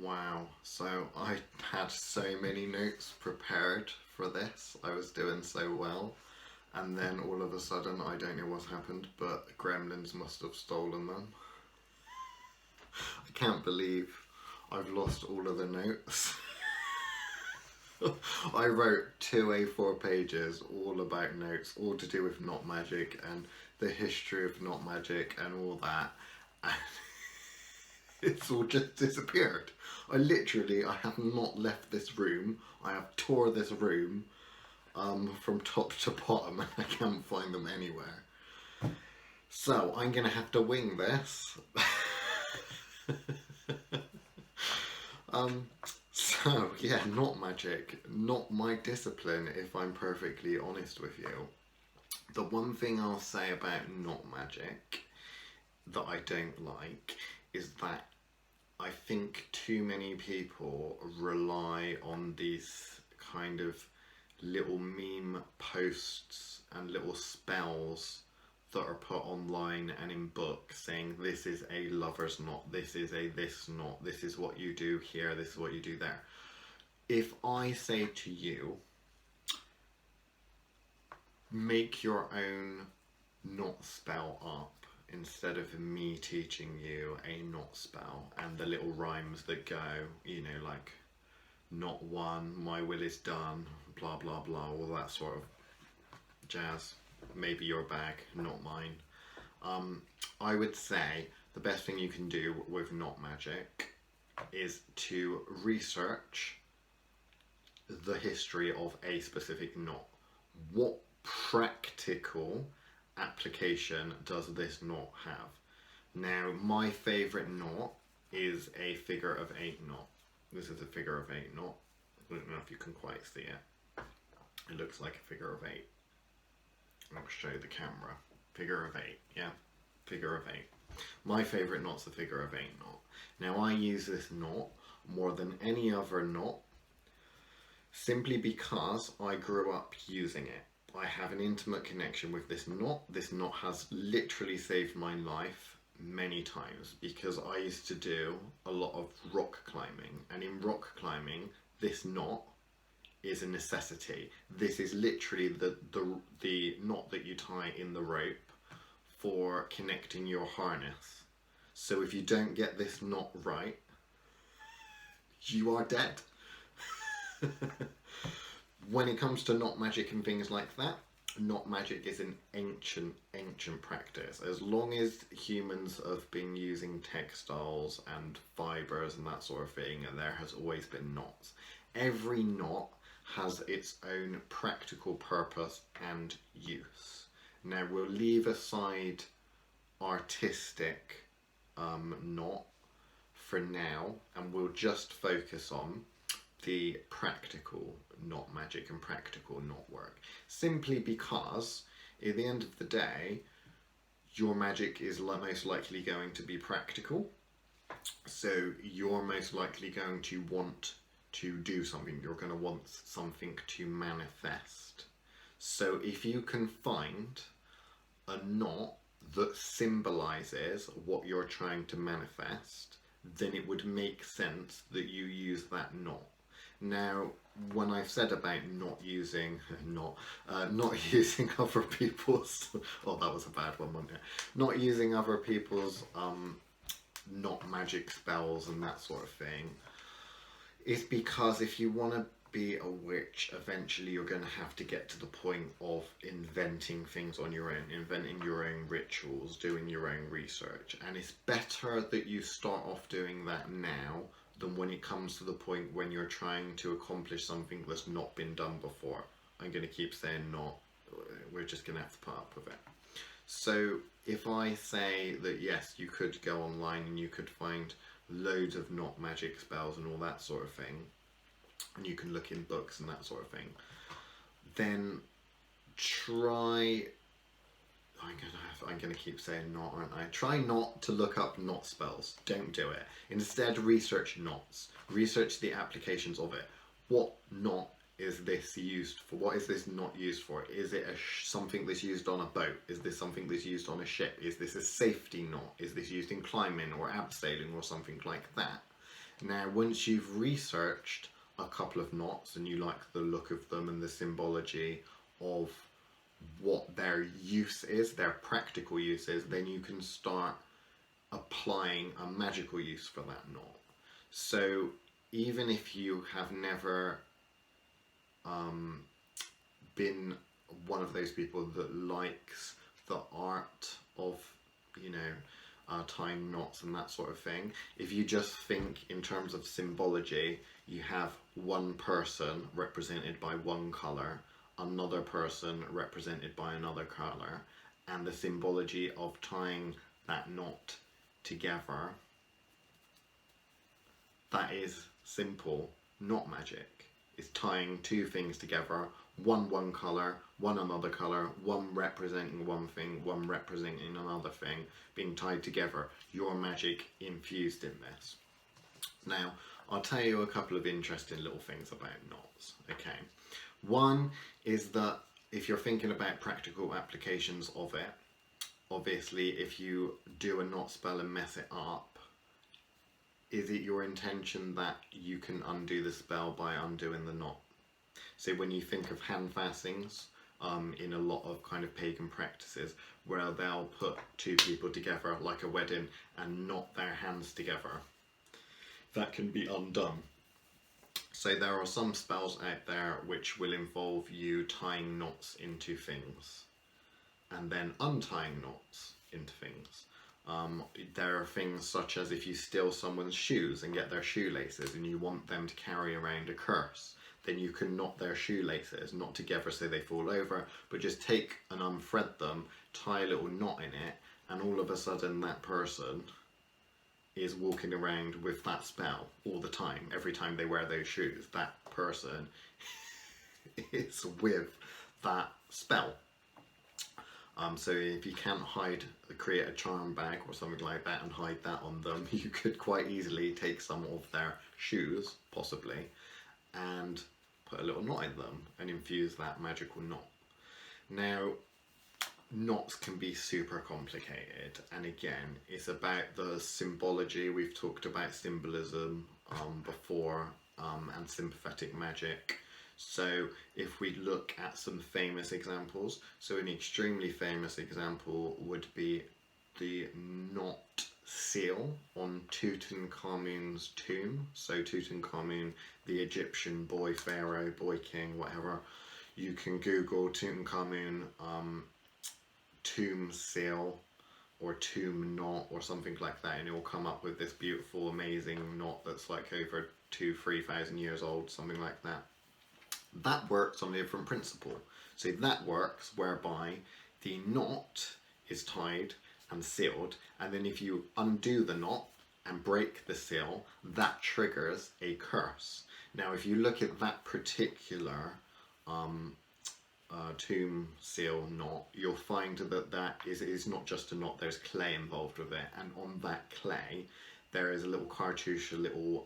Wow, so I had so many notes prepared for this. I was doing so well, and then all of a sudden, I don't know what's happened, but gremlins must have stolen them. I can't believe I've lost all of the notes. I wrote two A4 pages all about notes, all to do with not magic and the history of not magic and all that. And it's all just disappeared. I have not left this room. I have tore this room from top to bottom and I can't find them anywhere. So I'm gonna have to wing this. So yeah, not magic, not my discipline if I'm perfectly honest with you. The one thing I'll say about not magic that I don't like is that I think too many people rely on these kind of little meme posts and little spells that are put online and in books saying this is a lover's knot, this is a this knot, this is what you do here, this is what you do there. If I say to you, make your own knot spell up instead of me teaching you a knot spell and the little rhymes that go, you know, like knot one, my will is done, blah blah blah, all that sort of jazz. Maybe your bag, not mine. I would say the best thing you can do with not magic is to research the history of a specific knot. What practical application does this knot have? Now, my favourite knot is a figure of eight knot. This is a figure of eight knot. I don't know if you can quite see it. It looks like a figure of eight. I'll show you the camera. Figure of eight, yeah? Figure of eight. My favourite knot's the figure of eight knot. Now I use this knot more than any other knot simply because I grew up using it. I have an intimate connection with this knot. This knot has literally saved my life many times because I used to do a lot of rock climbing, and in rock climbing this knot is a necessity. This is literally the knot that you tie in the rope for connecting your harness. So if you don't get this knot right, you are dead. When it comes to knot magic and things like that, knot magic is an ancient practice. As long as humans have been using textiles and fibres and that sort of thing, and there has always been knots. Every knot has its own practical purpose and use. Now we'll leave aside artistic knot for now, and we'll just focus on the practical knot magic and practical knot work. Simply because at the end of the day, your magic is most likely going to be practical. So you're most likely going to want to do something, you're going to want something to manifest. So if you can find a knot that symbolises what you're trying to manifest, then it would make sense that you use that knot. Now, when I've said about not using other people's, oh that was a bad one, wasn't it? Not using other people's not magic spells and that sort of thing, is because if you want to be a witch, eventually you're going to have to get to the point of inventing things on your own, inventing your own rituals, doing your own research. And it's better that you start off doing that now than when it comes to the point when you're trying to accomplish something that's not been done before. I'm going to keep saying not, we're just going to have to put up with it. So if I say that yes, you could go online and you could find loads of not magic spells and all that sort of thing, and you can look in books and that sort of thing, then try, I'm gonna keep saying not, aren't I? Try not to look up knot spells. Don't do it. Instead, research knots. Research the applications of it. What knot is this used for? What is this knot used for? Is it something that's used on a boat? Is this something that's used on a ship? Is this a safety knot? Is this used in climbing or abseiling or something like that? Now, once you've researched a couple of knots and you like the look of them and the symbology of what their use is, their practical use is, then you can start applying a magical use for that knot. So even if you have never been one of those people that likes the art of, you know, tying knots and that sort of thing, if you just think in terms of symbology, you have one person represented by one colour, another person represented by another colour, and the symbology of tying that knot together, that is simple knot magic. It's tying two things together, one colour, one another colour, one representing one thing, one representing another thing, being tied together. Your magic infused in this. Now, I'll tell you a couple of interesting little things about knots, okay? One is that if you're thinking about practical applications of it, obviously if you do a knot spell and mess it up, is it your intention that you can undo the spell by undoing the knot? So when you think of hand fastenings, in a lot of kind of pagan practices, where they'll put two people together like a wedding and knot their hands together, that can be undone. So there are some spells out there which will involve you tying knots into things and then untying knots into things. There are things such as if you steal someone's shoes and get their shoelaces and you want them to carry around a curse, then you can knot their shoelaces, not together so they fall over, but just take and unthread them, tie a little knot in it, and all of a sudden that person is walking around with that spell all the time. Every time they wear those shoes, that person is with that spell. So if you can't create a charm bag or something like that and hide that on them, you could quite easily take some of their shoes, possibly, and put a little knot in them and infuse that magical knot. Now, knots can be super complicated, and again, it's about the symbology. We've talked about symbolism before, and sympathetic magic. So if we look at some famous examples, so an extremely famous example would be the knot seal on Tutankhamun's tomb. So Tutankhamun, the Egyptian boy pharaoh, boy king, whatever. You can Google Tutankhamun tomb seal or tomb knot or something like that, and it will come up with this beautiful, amazing knot that's like over 2,000-3,000 years old, something like that. That works on a different principle. So that works whereby the knot is tied and sealed, and then if you undo the knot and break the seal, that triggers a curse. Now if you look at that particular tomb seal knot, you'll find that that is not just a knot, there's clay involved with it, and on that clay there is a little cartouche, a little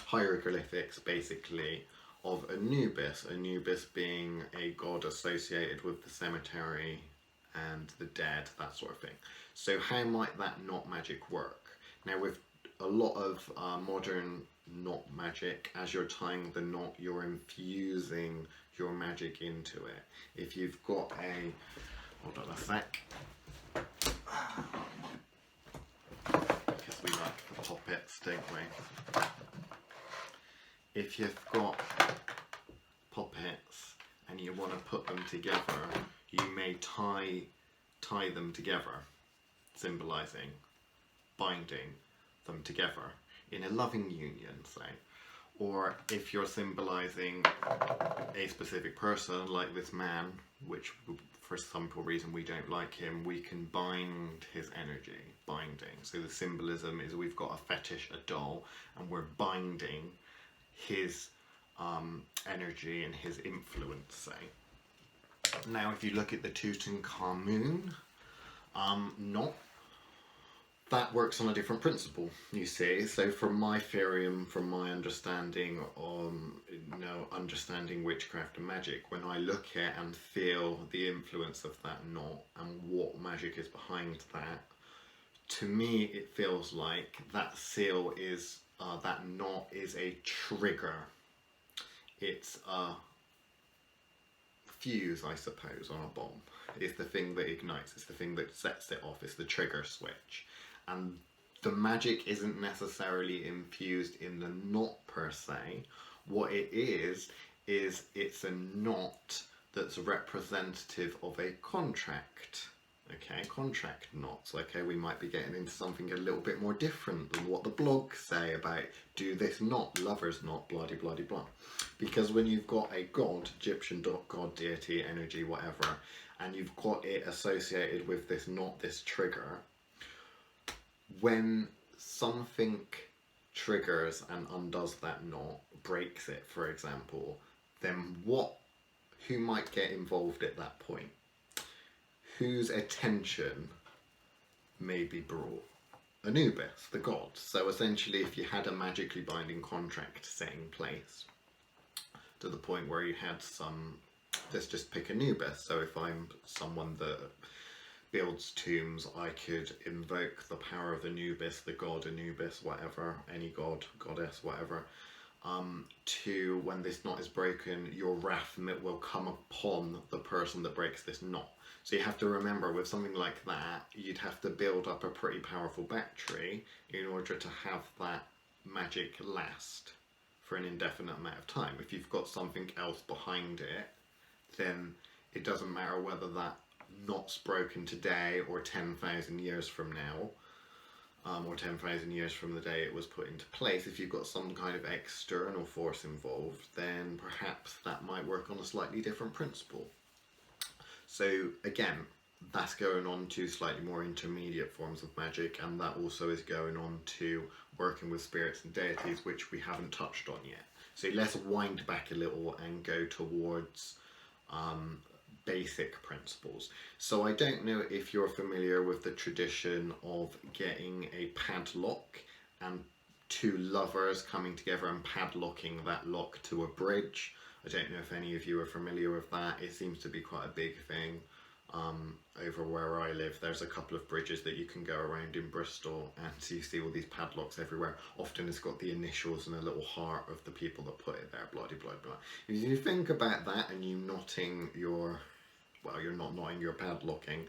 hieroglyphics basically of Anubis, Anubis being a god associated with the cemetery and the dead, that sort of thing. So how might that knot magic work? Now with a lot of modern knot magic, as you're tying the knot, you're infusing your magic into it. If you've got hold on a sec, because we like the puppets, don't we? If you've got puppets and you want to put them together, you may tie them together, symbolising binding them together in a loving union, say. Or if you're symbolising a specific person, like this man, which for some reason we don't like him, we can bind his energy, binding. So the symbolism is we've got a fetish, a doll, and we're binding his energy and his influence, say. Now if you look at the Tutankhamun knot, that works on a different principle, you see. So from my theory and from my understanding understanding witchcraft and magic, when I look at and feel the influence of that knot and what magic is behind that, to me it feels like that seal is that knot is a trigger. It's a fuse, I suppose, on a bomb. It's the thing that ignites, it's the thing that sets it off, it's the trigger switch. And the magic isn't necessarily infused in the knot per se. What it is it's a knot that's representative of a contract. Okay, contract knots. Okay, we might be getting into something a little bit more different than what the blogs say about do this knot, lover's knot, blah de blah de blah. Because when you've got a god, Egyptian god, deity, energy, whatever, and you've got it associated with this knot, this trigger, when something triggers and undoes that knot, breaks it, for example, then who might get involved at that point? Whose attention may be brought? Anubis, the god. So essentially, if you had a magically binding contract set in place to the point where you had let's just pick Anubis. So if I'm someone that builds tombs, I could invoke the power of Anubis, the god Anubis, whatever, any god, goddess, whatever, to, when this knot is broken, your wrath will come upon the person that breaks this knot. So you have to remember, with something like that, you'd have to build up a pretty powerful battery in order to have that magic last for an indefinite amount of time. If you've got something else behind it, then it doesn't matter whether that knot's broken today or 10,000 years from now, or 10,000 years from the day it was put into place. If you've got some kind of external force involved, then perhaps that might work on a slightly different principle. So again, that's going on to slightly more intermediate forms of magic, and that also is going on to working with spirits and deities, which we haven't touched on yet. So let's wind back a little and go towards basic principles. So I don't know if you're familiar with the tradition of getting a padlock and two lovers coming together and padlocking that lock to a bridge. I don't know if any of you are familiar with that. It seems to be quite a big thing. Over where I live, there's a couple of bridges that you can go around in Bristol, and so you see all these padlocks everywhere. Often it's got the initials and a little heart of the people that put it there, blah blah blah blah. If you think about that and you knotting your, well, you're not knotting your padlocking,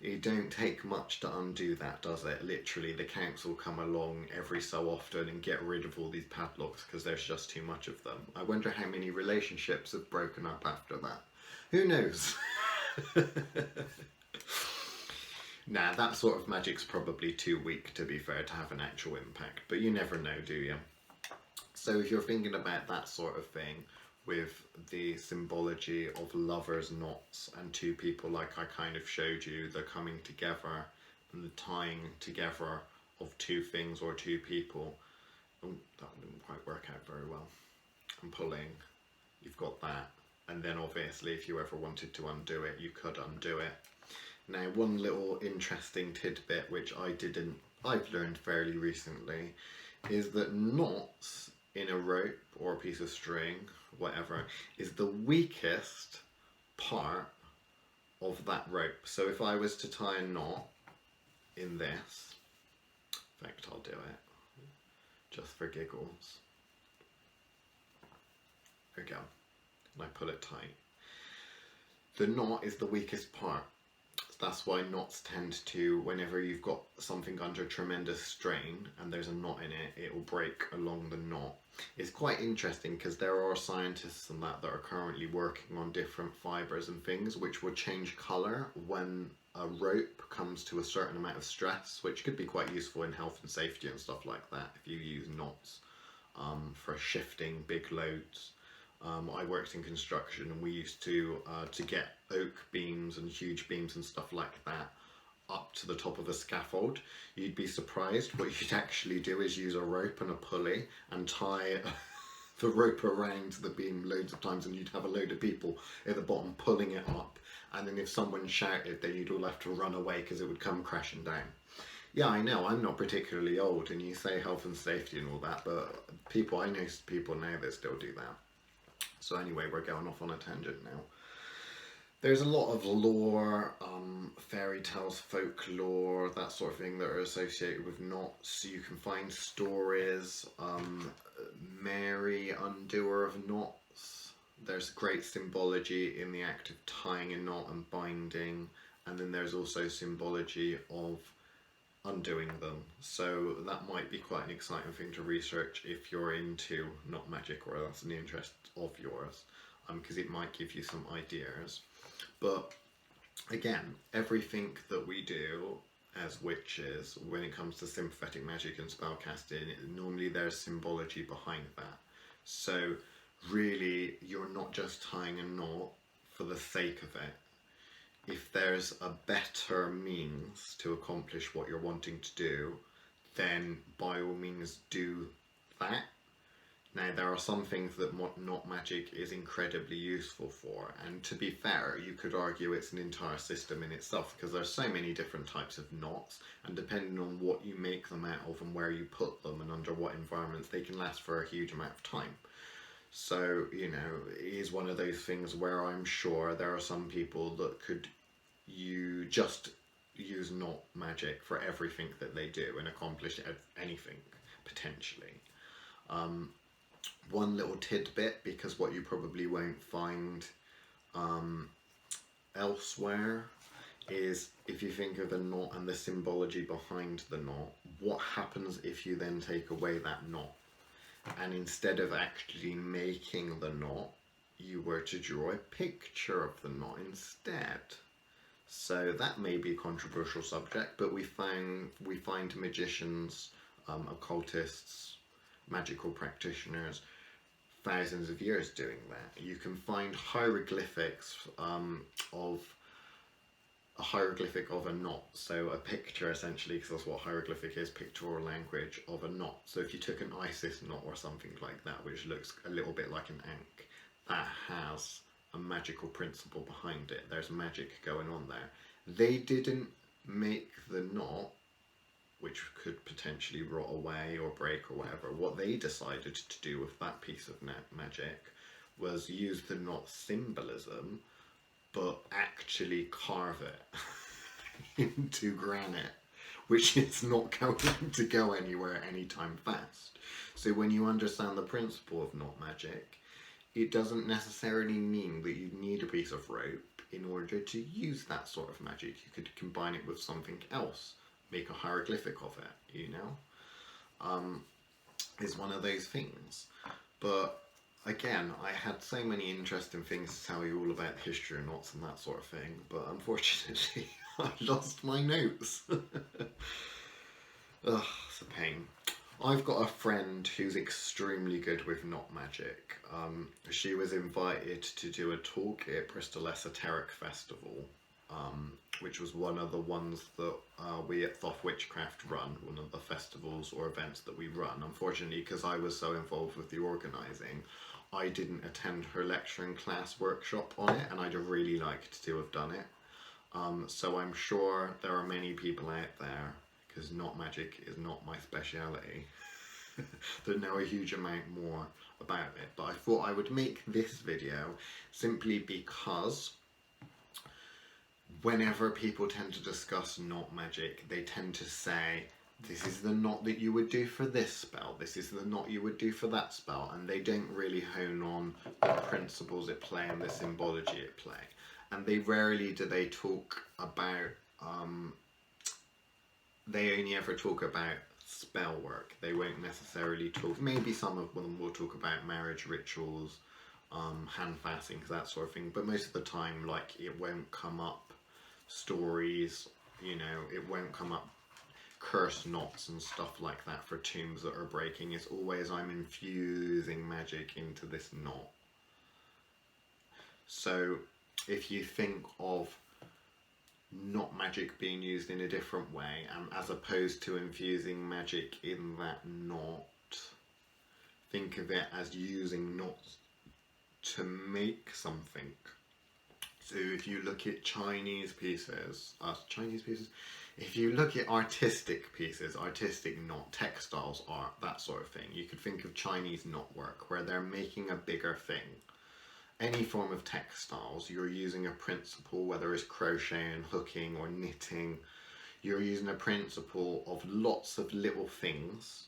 it don't take much to undo that, does it? Literally, the council come along every so often and get rid of all these padlocks because there's just too much of them. I wonder how many relationships have broken up after that. Who knows? Nah, that sort of magic's probably too weak, to be fair, to have an actual impact, but you never know, do you? So if you're thinking about that sort of thing, with the symbology of lovers' knots and two people like I kind of showed you, the coming together and the tying together of two things or two people, oh, that didn't quite work out very well, and pulling, you've got that. And then obviously if you ever wanted to undo it, you could undo it. Now, one little interesting tidbit which I've learned fairly recently, is that knots in a rope or a piece of string, whatever, is the weakest part of that rope. So if I was to tie a knot in this, in fact I'll do it just for giggles. There we go. And I pull it tight. The knot is the weakest part. That's why knots tend to, whenever you've got something under tremendous strain and there's a knot in it, it will break along the knot. It's quite interesting because there are scientists and that are currently working on different fibres and things which will change colour when a rope comes to a certain amount of stress, which could be quite useful in health and safety and stuff like that if you use knots for shifting big loads. I worked in construction, and we used to get oak beams and huge beams and stuff like that up to the top of a scaffold. You'd be surprised. What you'd actually do is use a rope and a pulley and tie the rope around the beam loads of times, and you'd have a load of people at the bottom pulling it up, and then if someone shouted, then you'd all have to run away because it would come crashing down. Yeah, I know, I'm not particularly old, and you say health and safety and all that, but I know people now that still do that. So anyway, we're going off on a tangent now. There's a lot of lore, fairy tales, folklore, that sort of thing that are associated with knots. So you can find stories, Mary, undoer of knots. There's great symbology in the act of tying a knot and binding, and then there's also symbology of undoing them. So that might be quite an exciting thing to research if you're into knot magic or that's an interest of yours, because it might give you some ideas. But again, everything that we do as witches, when it comes to sympathetic magic and spellcasting, normally there's symbology behind that. So really, you're not just tying a knot for the sake of it. If there's a better means to accomplish what you're wanting to do, then by all means do that. Now, there are some things that knot magic is incredibly useful for, and to be fair, you could argue it's an entire system in itself, because there's so many different types of knots, and depending on what you make them out of and where you put them and under what environments, they can last for a huge amount of time. So, you know, it is one of those things where I'm sure there are some people that could just use knot magic for everything that they do and accomplish anything, potentially. One little tidbit, because what you probably won't find elsewhere, is if you think of a knot and the symbology behind the knot, what happens if you then take away that knot? And instead of actually making the knot, you were to draw a picture of the knot instead. So that may be a controversial subject, but we find magicians, occultists, magical practitioners, thousands of years doing that. You can find hieroglyphics of a hieroglyphic of a knot, so a picture essentially, because that's what hieroglyphic is, pictorial language of a knot. So if you took an Isis knot or something like that, which looks a little bit like an ankh, that has a magical principle behind it. There's magic going on there. They didn't make the knot, which could potentially rot away or break or whatever. What they decided to do with that piece of magic was use the knot symbolism, but actually carve it into granite, which is not going to go anywhere anytime fast. So when you understand the principle of knot magic, it doesn't necessarily mean that you need a piece of rope in order to use that sort of magic. You could combine it with something else, make a hieroglyphic of it, you know? It's one of those things. But again, I had so many interesting things to tell you all about the history of knots and that sort of thing, but unfortunately I lost my notes. Ugh, it's a pain. I've got a friend who's extremely good with knot magic. She was invited to do a talk at Bristol Esoteric Festival, which was one of the ones that we at Thoth Witchcraft run, one of the festivals or events that we run. Unfortunately, because I was so involved with the organising, I didn't attend her lecture and class workshop on it, and I'd have really liked to have done it. So I'm sure there are many people out there, because knot magic is not my speciality, that know a huge amount more about it. But I thought I would make this video simply because whenever people tend to discuss knot magic, they tend to say, this is the knot that you would do for this spell, this is the knot you would do for that spell, and they don't really hone on the principles at play and the symbology at play. And they rarely do they talk about, they only ever talk about spell work. They won't necessarily talk, maybe some of them will talk about marriage rituals, hand fastings, that sort of thing, but most of the time, like, it won't come up stories, you know, it won't come up curse knots and stuff like that for tombs that are breaking. It's always, I'm infusing magic into this knot. So if you think of knot magic being used in a different way, as opposed to infusing magic in that knot, think of it as using knots to make something. So if you look at Chinese pieces, if you look at artistic pieces, artistic knot, textiles, art, that sort of thing, you could think of Chinese knot work, where they're making a bigger thing. any form of textiles, you're using a principle, whether it's crocheting, hooking, or knitting, you're using a principle of lots of little things,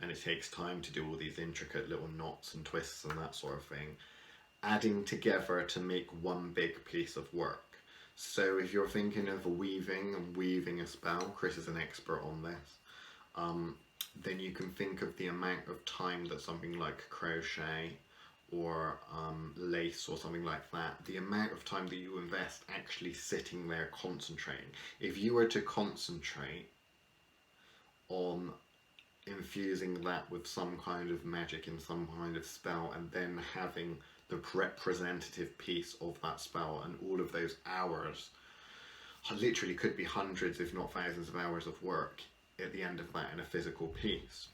and it takes time to do all these intricate little knots and twists and that sort of thing, adding together to make one big piece of work. So if you're thinking of weaving and weaving a spell, Chris is an expert on this, then you can think of the amount of time that something like crochet or lace or something like that, the amount of time that you invest actually sitting there concentrating. If you were to concentrate on infusing that with some kind of magic in some kind of spell, and then having the representative piece of that spell, and all of those hours, literally could be hundreds if not thousands of hours of work at the end of that in a physical piece,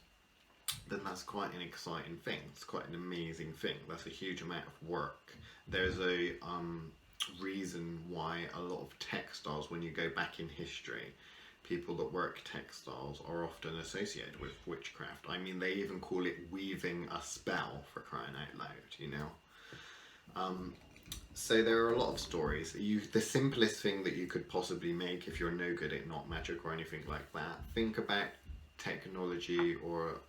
then that's quite an exciting thing. It's quite an amazing thing. That's a huge amount of work. There's a reason why a lot of textiles, when you go back in history, people that work textiles are often associated with witchcraft. I mean, they even call it weaving a spell, for crying out loud, you know. So there are a lot of stories. The simplest thing that you could possibly make, if you're no good at not magic or anything like that, think about technology or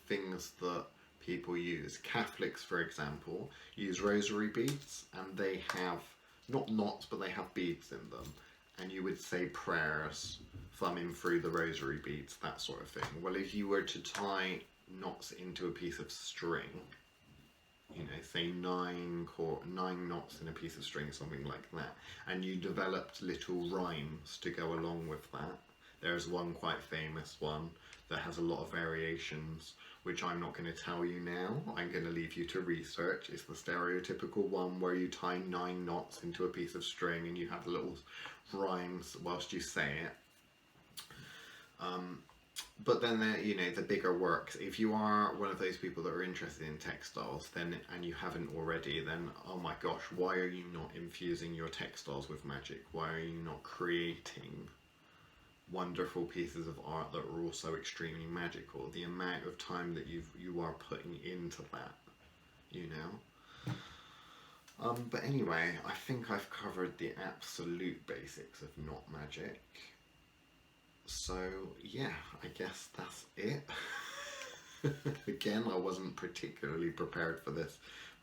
things that people use. Catholics, for example, use rosary beads, and they have not knots, but they have beads in them, and you would say prayers thumbing through the rosary beads, that sort of thing. Well, if you were to tie knots into a piece of string, you know, say nine knots in a piece of string, something like that, and you developed little rhymes to go along with that. There's one quite famous one that has a lot of variations, which I'm not going to tell you now. I'm going to leave you to research. It's the stereotypical one where you tie 9 knots into a piece of string and you have little rhymes whilst you say it. But then, you know, the bigger works, if you are one of those people that are interested in textiles, then, and you haven't already, then, oh my gosh, why are you not infusing your textiles with magic? Why are you not creating wonderful pieces of art that are also extremely magical? The amount of time that you are putting into that, you know. But anyway, I think I've covered the absolute basics of not magic. So yeah, I guess that's it. Again, I wasn't particularly prepared for this.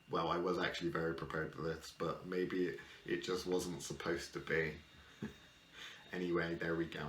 Well, I was actually very prepared for this, but maybe it just wasn't supposed to be. Anyway, there we go.